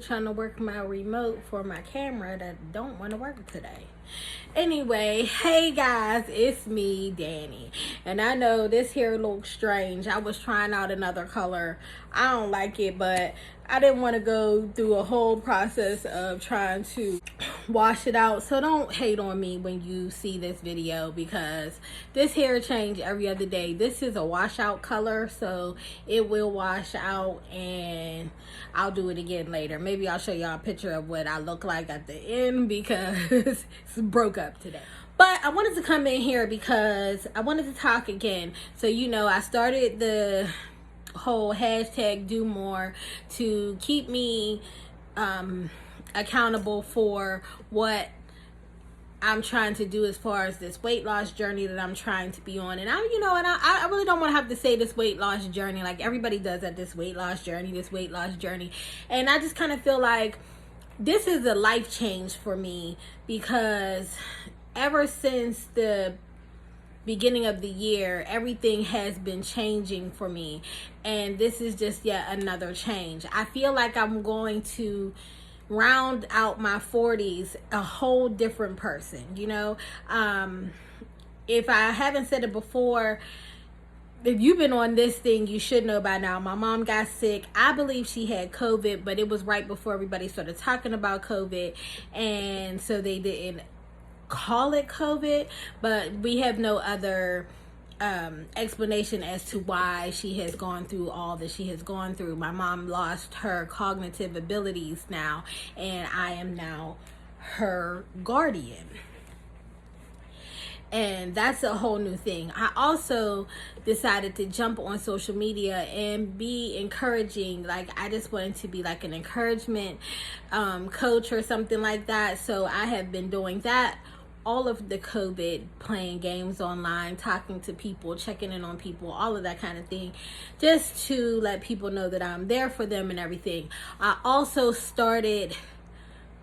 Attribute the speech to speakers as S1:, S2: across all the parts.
S1: trying to work my remote for my camera that don't want to work today. Anyway, hey guys, it's me, Danny, and I know this hair looks strange. I was trying out another color. I don't like it, but I didn't want to go through a whole process of trying to wash it out. So don't hate on me when you see this video, because this hair change every other day. This is a washout color, so it will wash out, and I'll do it again later. Maybe I'll show y'all a picture of what I look like at the end, because it's broke up today. But I wanted to come in here because I wanted to talk again. So I started the whole hashtag do more to keep me accountable for what I'm trying to do as far as this weight loss journey that I'm trying to be on. And I really don't want to have to say this weight loss journey like everybody does at this weight loss journey. And I just kind of feel like this is a life change for me, because ever since the beginning of the year, everything has been changing for me, and this is just yet another change. I feel like I'm going to round out my 40s a whole different person. If I haven't said it before, if you've been on this thing, you should know by now. My mom got sick. I believe she had COVID, but it was right before everybody started talking about COVID, and so they didn't call it COVID, but we have no other explanation as to why she has gone through all that she has gone through. My mom lost her cognitive abilities now, and I am now her guardian. And that's a whole new thing. I also decided to jump on social media and be encouraging. Like, I just wanted to be like an encouragement coach or something like that. So I have been doing that all of the COVID, playing games online, talking to people, checking in on people, all of that kind of thing, just to let people know that I'm there for them and everything. I also started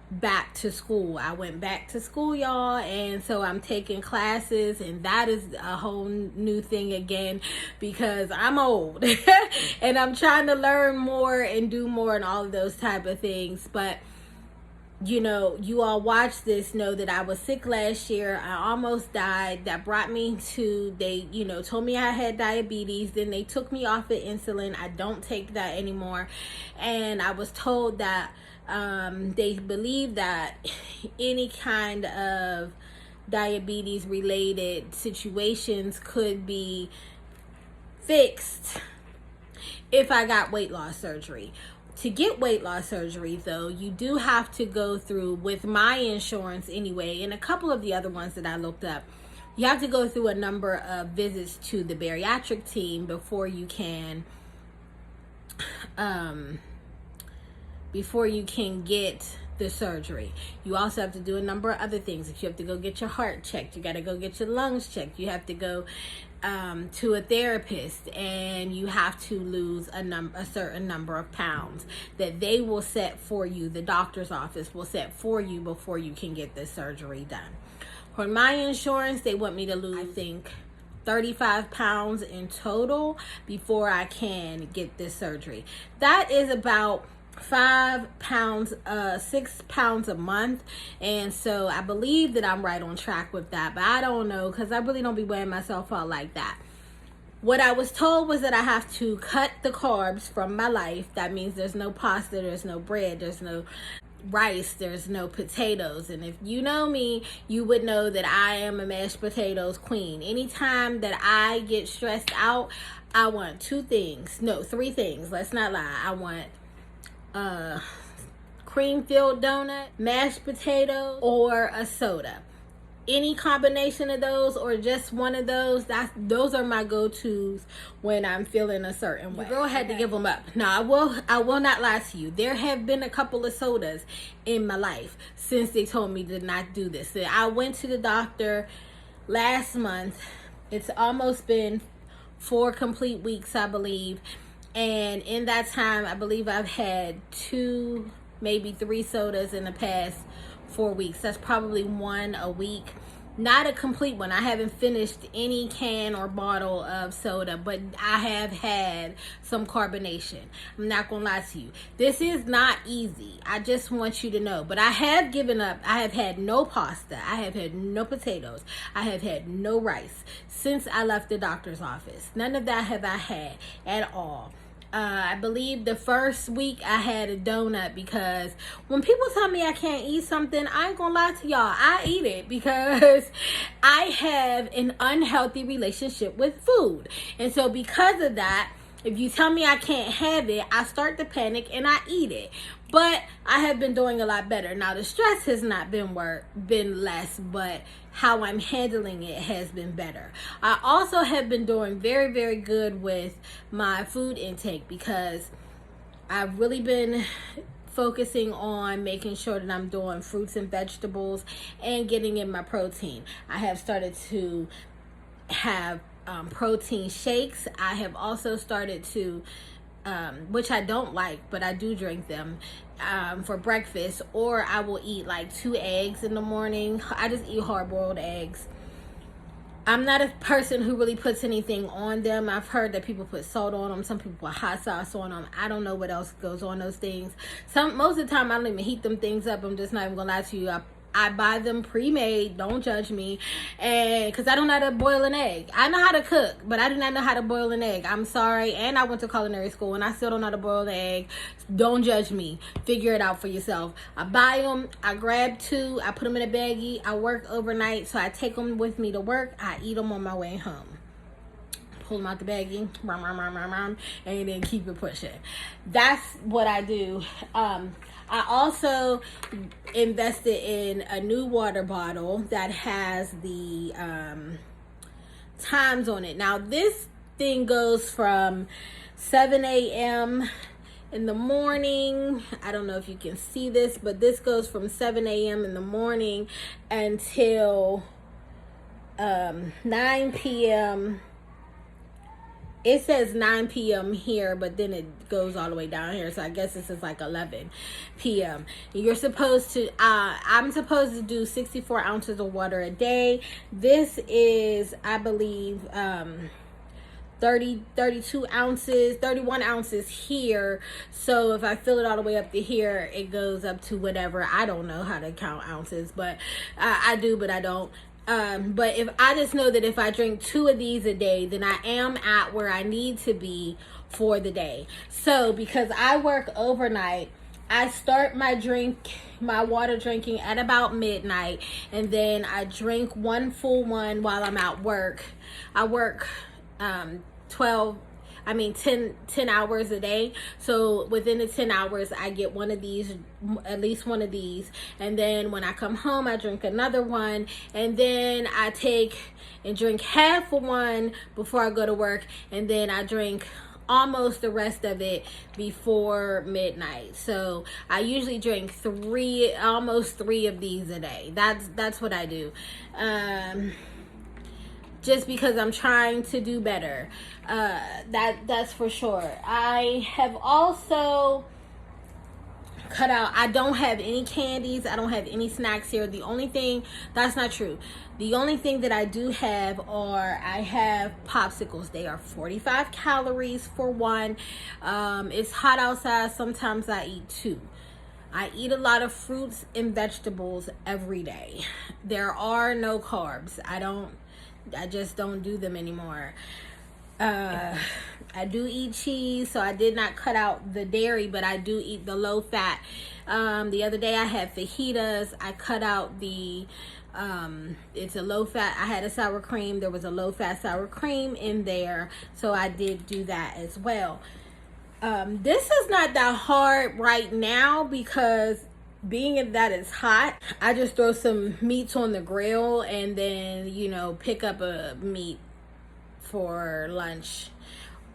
S1: back to school. I went back to school, y'all, and so I'm taking classes, and that is a whole new thing again, because I'm old and I'm trying to learn more and do more and all of those type of things. But you all watch this know that I was sick last year. I almost died. That brought me to, they told me I had diabetes. Then they took me off of insulin. I don't take that anymore. And I was told that they believe that any kind of diabetes related situations could be fixed if I got weight loss surgery. To get weight loss surgery, though, you do have to go through, with my insurance anyway, and a couple of the other ones that I looked up, you have to go through a number of visits to the bariatric team before you can get the surgery. You also have to do a number of other things. If you have to go get your heart checked, you got to go get your lungs checked, you have to go to a therapist, and you have to lose a certain number of pounds that they will set for you. The doctor's office will set for you before you can get this surgery done. For my insurance, they want me to lose, I think, 35 pounds in total before I can get this surgery. That is about 5 pounds, 6 pounds a month. And so I believe that I'm right on track with that, but I don't know, because I really don't be weighing myself out like that. What I was told was that I have to cut the carbs from my life. That means there's no pasta, there's no bread, there's no rice, there's no potatoes. And if you know me, you would know that I am a mashed potatoes queen. Anytime that I get stressed out, I want 3 things. Let's not lie. I want cream filled donut, mashed potato, or a soda. Any combination of those, or just one of those, those are my go-tos when I'm feeling a certain way. The girl had to give them up. Now, I will not lie to you. There have been a couple of sodas in my life since they told me to not do this. So I went to the doctor last month. It's almost been 4 complete weeks, I believe. And in that time, I believe I've had 2, maybe 3 sodas in the past 4 weeks. That's probably 1 a week. Not a complete one. I haven't finished any can or bottle of soda, but I have had some carbonation. I'm not gonna lie to you. This is not easy. I just want you to know. But I have given up. I have had no pasta. I have had no potatoes. I have had no rice since I left the doctor's office. None of that have I had at all. I believe the first week I had a donut, because when people tell me I can't eat something, I ain't gonna lie to y'all, I eat it because I have an unhealthy relationship with food. And so because of that, if you tell me I can't have it, I start to panic and I eat it. But I have been doing a lot better. Now the stress has not been less, but how I'm handling it has been better. I also have been doing very, very good with my food intake, because I've really been focusing on making sure that I'm doing fruits and vegetables and getting in my protein. I have started to have protein shakes. I have also started to which I don't like, but I do drink them for breakfast, or I will eat like 2 eggs in the morning. I just eat hard-boiled eggs. I'm not a person who really puts anything on them. I've heard that people put salt on them. Some people put hot sauce on them. I don't know what else goes on those things. Most of the time, I don't even heat them things up. I'm just not even gonna lie to you. I buy them pre-made. Don't judge me. And because I don't know how to boil an egg. I know how to cook, but I do not know how to boil an egg. I'm sorry. And I went to culinary school and I still don't know how to boil an egg. Don't judge me. Figure it out for yourself. I buy them. I grab 2. I put them in a baggie. I work overnight, so I take them with me to work. I eat them on my way home. Pull them out the baggie, and then keep it pushing. That's what I do. I also invested in a new water bottle that has the times on it. Now, this thing goes from 7 a.m. in the morning. I don't know if you can see this, but this goes from 7 a.m. in the morning until 9 p.m. It says 9 p.m. here, but then it goes all the way down here. So I guess this is like 11 p.m. You're supposed to, I'm supposed to do 64 ounces of water a day. This is, I believe, 32 ounces, 31 ounces here. So if I fill it all the way up to here, it goes up to whatever. I don't know how to count ounces, but I do, but I don't. But if I just know that if I drink 2 of these a day, then I am at where I need to be for the day. So because I work overnight, I start my water drinking at about midnight, and then I drink 1 full one while I'm at work. I work 10 hours a day. So within the 10 hours, I get one of these, at least one of these. And then when I come home, I drink another one. And then I take and drink half of one before I go to work. And then I drink almost the rest of it before midnight. So I usually drink almost 3 of these a day. That's what I do. Just because I'm trying to do better. That's for sure. I have also cut out, I don't have any candies. I don't have any snacks here. That's not true. The only thing that I do have I have popsicles. They are 45 calories for one. It's hot outside. Sometimes I eat 2. I eat a lot of fruits and vegetables every day. There are no carbs. I just don't do them anymore. I do eat cheese, so I did not cut out the dairy, but I do eat the low fat. The other day I had fajitas. I cut out it's a low fat. I had a sour cream. There was a low fat sour cream in there, so I did do that as well. This is not that hard right now because being that it's hot, I just throw some meats on the grill and then, pick up a meat for lunch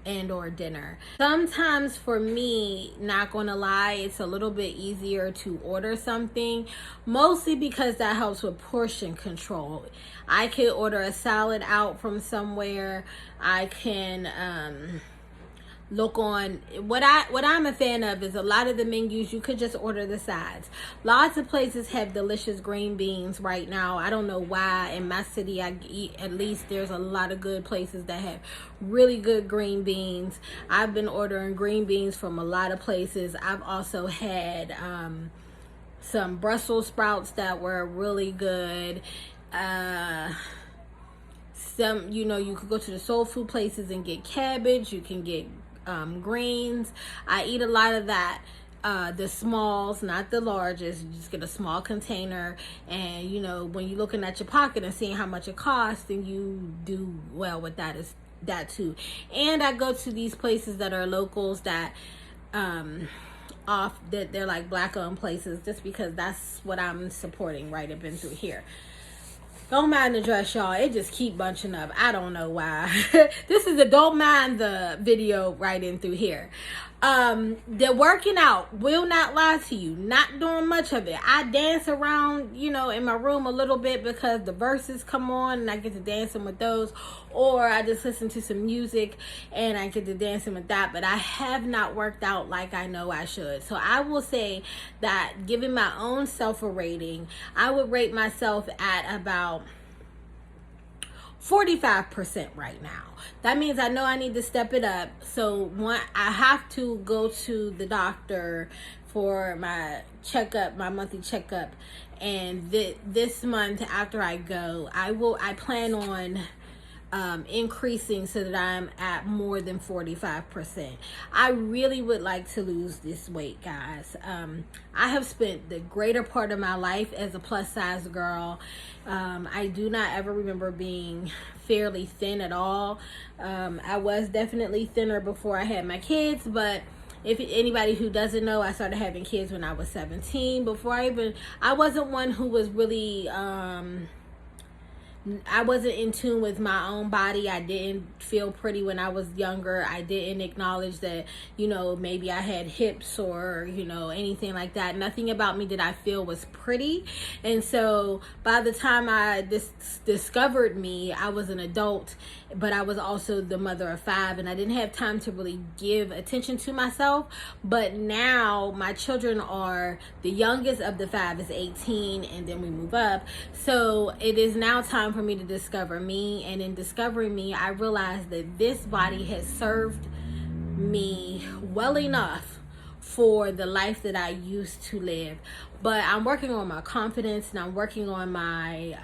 S1: and or dinner. Sometimes for me, not gonna lie, it's a little bit easier to order something, mostly because that helps with portion control. I could order a salad out from somewhere. I can look on what I'm a fan of is a lot of the menus you could just order the sides. Lots of places have delicious green beans right now. I don't know why. In my city, I eat, at least there's a lot of good places that have really good green beans. I've been ordering green beans from a lot of places. I've also had some Brussels sprouts that were really good. Some, you could go to the soul food places and get cabbage. You can get greens. I eat a lot of that. The smalls, not the largest. You just get a small container, and when you're looking at your pocket and seeing how much it costs, then you do well with that too. And I go to these places that are locals that that they're like black owned places, just because that's what I'm supporting right up into here. Don't mind the dress, y'all. It just keep bunching up. I don't know why. This is a don't mind the video right in through here. The working out, will not lie to you, not doing much of it. I dance around, in my room a little bit because the verses come on and I get to dancing with those, or I just listen to some music and I get to dancing with that. But I have not worked out like I know I should. So I will say that, giving my own self a rating, I would rate myself at about 45% right now. That means I know I need to step it up. So I have to go to the doctor for my checkup, my monthly checkup. And this month after I go, I plan on increasing so that I'm at more than 45%. I really would like to lose this weight, guys. I have spent the greater part of my life as a plus size girl. I do not ever remember being fairly thin at all. I was definitely thinner before I had my kids, but if anybody who doesn't know, I started having kids when I was 17. I wasn't one who was really I wasn't in tune with my own body. I didn't feel pretty when I was younger. I didn't acknowledge that, maybe I had hips or, anything like that. Nothing about me did I feel was pretty. And so by the time I discovered me, I was an adult, but I was also the mother of 5, and I didn't have time to really give attention to myself. But now my children are, the youngest of the 5 is 18, and then we move up. So it is now time for me to discover me. And in discovering me, I realized that this body has served me well enough for the life that I used to live. But I'm working on my confidence, and I'm working on my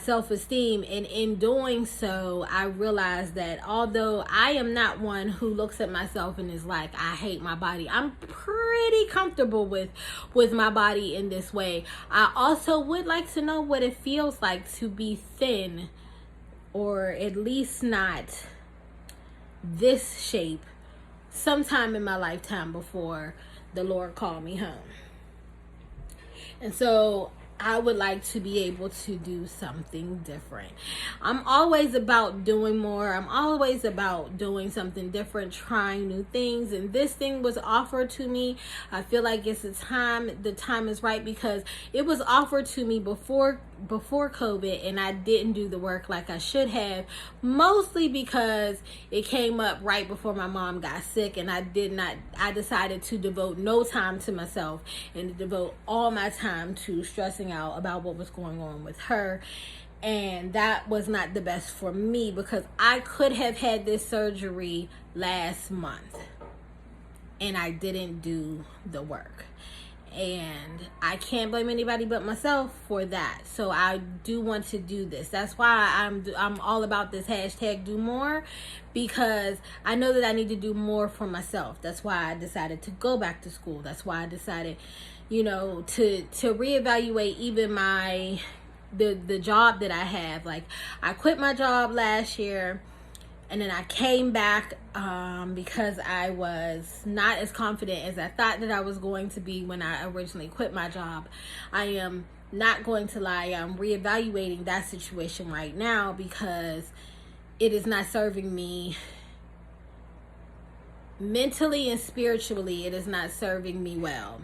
S1: self-esteem, and in doing so, I realized that although I am not one who looks at myself and is like, I hate my body, I'm pretty comfortable with my body in this way. I also would like to know what it feels like to be thin, or at least not this shape, sometime in my lifetime before the Lord called me home. And so I would like to be able to do something different. I'm always about doing more. I'm always about doing something different, trying new things. And this thing was offered to me. I feel like it's the time is right, because it was offered to me before COVID, and I didn't do the work like I should have, mostly because it came up right before my mom got sick, and I decided to devote no time to myself and to devote all my time to stressing out about what was going on with her. And that was not the best for me, because I could have had this surgery last month and I didn't do the work. And I can't blame anybody but myself for that. So I do want to do this. That's why I'm all about this hashtag do more, because I know that I need to do more for myself. That's why I decided to go back to school. That's why I decided, to reevaluate even the job that I have. Like, I quit my job last year, and then I came back because I was not as confident as I thought that I was going to be when I originally quit my job. I am not going to lie. I'm reevaluating that situation right now, because it is not serving me mentally and spiritually. It is not serving me well.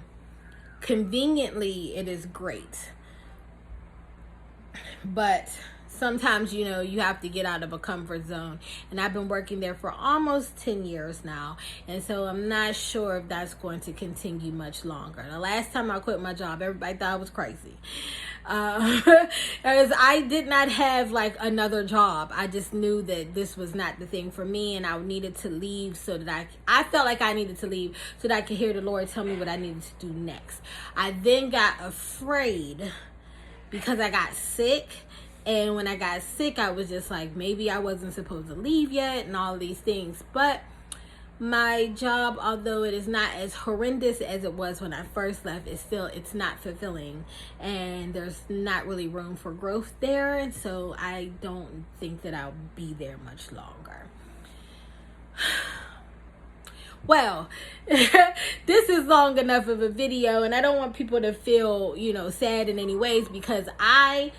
S1: Conveniently, it is great, but sometimes, you know, you have to get out of a comfort zone. And I've been working there for almost 10 years now. And so I'm not sure if that's going to continue much longer. The last time I quit my job, everybody thought I was crazy. Because I did not have like another job. I just knew that this was not the thing for me, and I needed to leave so that I felt like I needed to leave so that I could hear the Lord tell me what I needed to do next. I then got afraid because I got sick. And when I got sick, I was just like, maybe I wasn't supposed to leave yet and all these things. But my job, although it is not as horrendous as it was when I first left, it's not fulfilling, and there's not really room for growth there. And so I don't think that I'll be there much longer. Well, this is long enough of a video, and I don't want people to feel, you know, sad in any ways, because I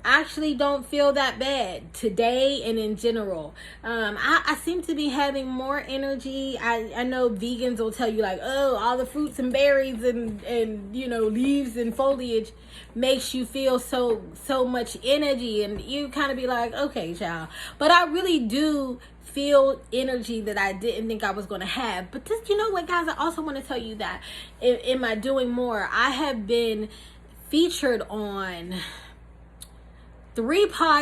S1: actually don't feel that bad today and in general. I seem to be having more energy. I know vegans will tell you like, oh, all the fruits and berries and you know, leaves and foliage makes you feel so much energy, and you kind of be like, okay, child. But I really do feel energy that I didn't think I was going to have. But this, you know what, guys, I also want to tell you that in my doing more, I have been featured on three different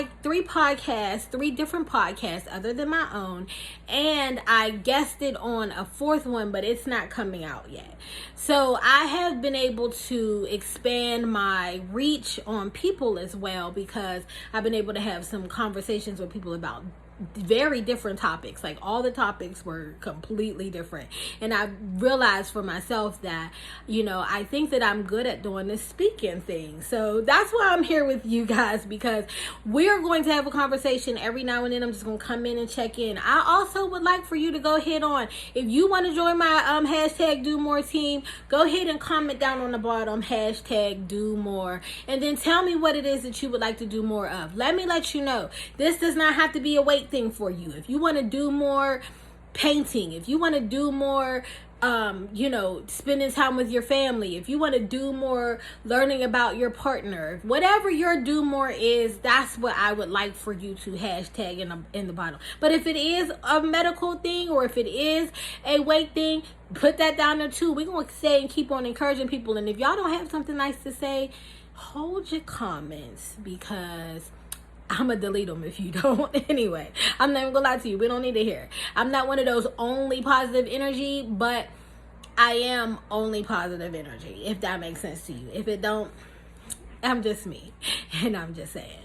S1: podcasts other than my own, and I guested on a fourth one, but it's not coming out yet. So I have been able to expand my reach on people as well, because I've been able to have some conversations with people about very different topics. Like, all the topics were completely different, and I realized for myself that, you know, I think that I'm good at doing this speaking thing. So that's why I'm here with you guys, because we're going to have a conversation every now and then. I'm just going to come in and check in. I also would like for you to go ahead on, if you want to join my hashtag do more team, go ahead and comment down on the bottom hashtag do more, and then tell me what it is that you would like to do more of. Let me let you know, this does not have to be a weight thing for you. If you want to do more painting, if you want to do more you know, spending time with your family, if you want to do more learning about your partner, whatever your do more is, that's what I would like for you to hashtag in the bottom. But if it is a medical thing, or if it is a weight thing, put that down there too. We're going to say and keep on encouraging people. And if y'all don't have something nice to say, hold your comments, because I'm going to delete them if you don't. Anyway, I'm not even going to lie to you. We don't need to hear it. I'm not one of those only positive energy, but I am only positive energy, if that makes sense to you. If it don't, I'm just me. And I'm just saying.